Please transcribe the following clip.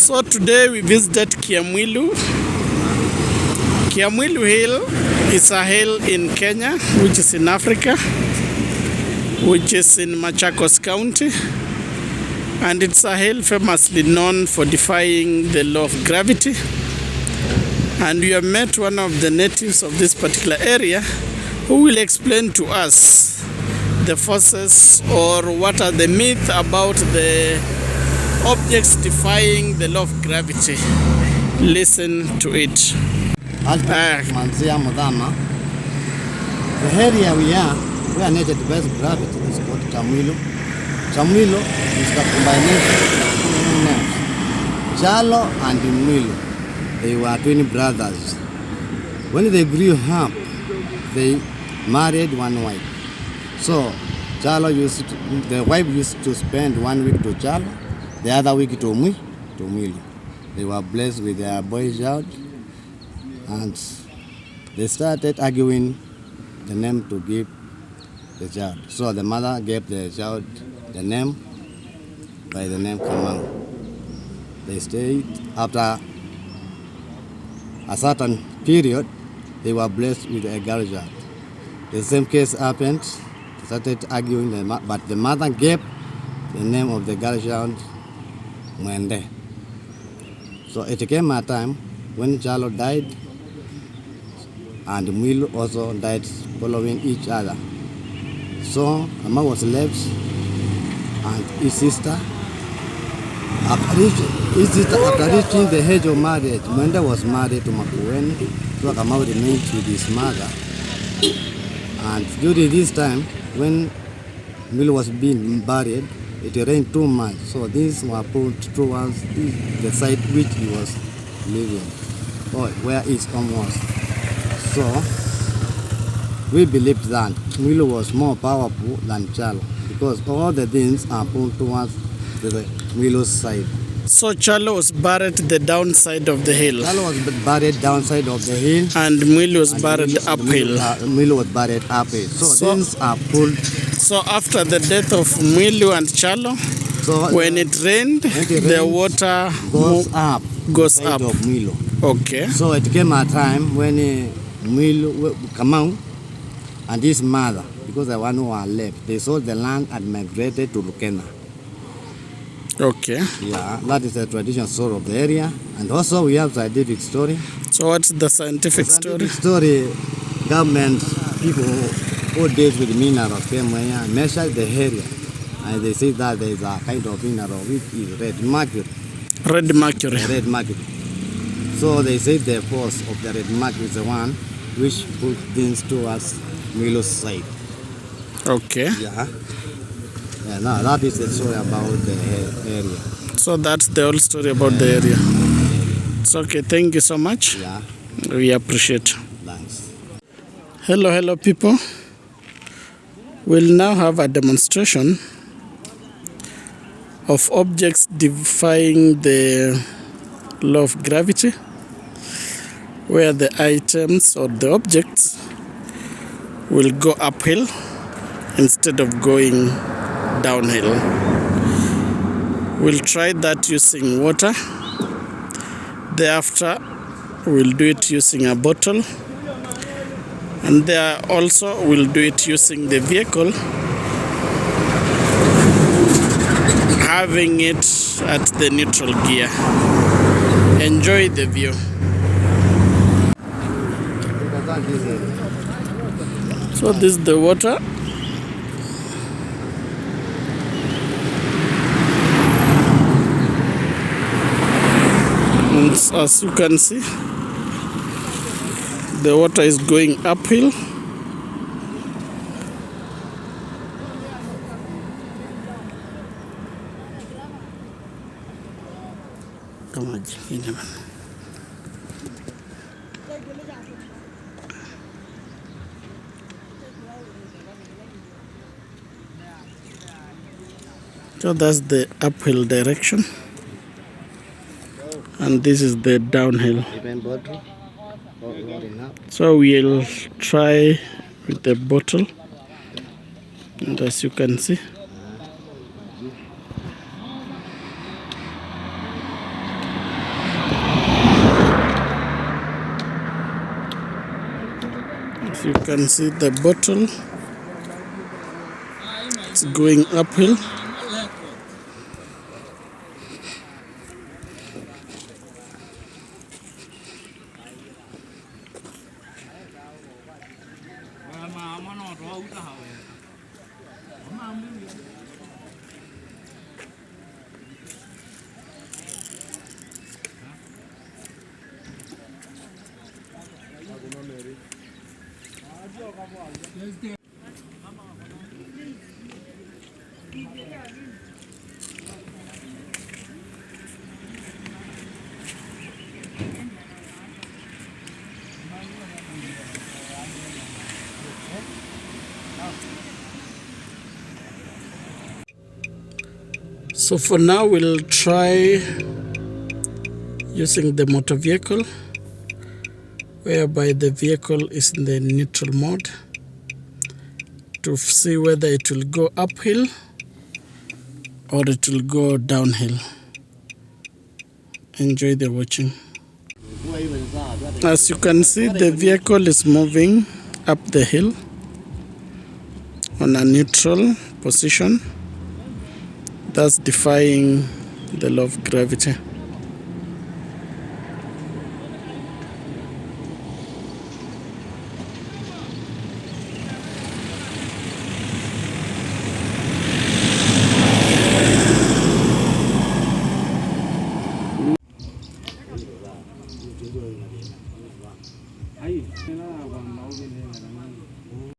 So today we visited Kyamwilu. Kyamwilu Hill is a hill in Kenya, which is in Africa, which is in Machakos County. And it's a hill famously known for defying the law of gravity. And we have met one of the natives of this particular area who will explain to us the forces or what are the myths about the objects defying the law of gravity. Listen to it. Manzia Mudama. The area we are near the best gravity is called Kyamwilu. Kyamwilu is the combination of two names, Chalo and Mwilu. They were twin brothers. When they grew up, they married one wife. So Chalo the wife used to spend 1 week to Chalo, the other week to Mwilu. They were blessed with their boy child, and they started arguing the name to give the child. So the mother gave the child the name by the name Kamau. They stayed. After a certain period, they were blessed with a girl child. The same case happened. They started arguing, but the mother gave the name of the girl child Mwende. So it came a time when Chalo died and Mwilu also died following each other. So Ama was left and his sister. After reaching the age of marriage, Mwende was married to Makueni, so Kamau remained with his mother. And during this time, when Mwilu was being buried, it rained too much, so these were put towards the site which he was living, or where his home was. So we believed that Mwilu was more powerful than Chalo, because all the things are put towards the Mwilu's side. So Chalo was buried the downside of the hill. Chalo was buried downside of the hill. And Mwilu was buried uphill. Mwilu was buried uphill. So things are pulled. So after the death of Mwilu and Chalo, when it rained, the water goes up. Of Mwilu. Okay. So it came a time when Mwilu, Kamau, and his mother, because the one who are left, they sold the land and migrated to Lukena. Okay. Yeah, that is the traditional story of the area. And also we have scientific story. So what's the scientific story? Government people who deals with minerals came here and measured the area. And they say that there is a kind of mineral which is red mercury. Red mercury. Red mercury. So they say the force of the red mercury is the one which put things towards Mwilu's side. Okay. Yeah. Yeah, no, that is the story about the area. So that's the whole story about the area. It's okay. Thank you so much. Yeah. We appreciate. Thanks. Hello people. We'll now have a demonstration of objects defying the law of gravity, where the items or the objects will go uphill instead of going downhill. We'll try that using water. Thereafter, we'll do it using a bottle. And there also we'll do it using the vehicle, having it at the neutral gear. Enjoy the view. So this is the water. And as you can see, the water is going uphill. So that's the uphill direction, and this is the downhill. So we'll try with the bottle, and as you can see, You can see the bottle. It's going uphill. So for now we'll try using the motor vehicle, whereby the vehicle is in the neutral mode, to see whether it will go uphill or it will go downhill. Enjoy the watching. As you can see, the vehicle is moving up the hill on a neutral position, thus defying the law of gravity.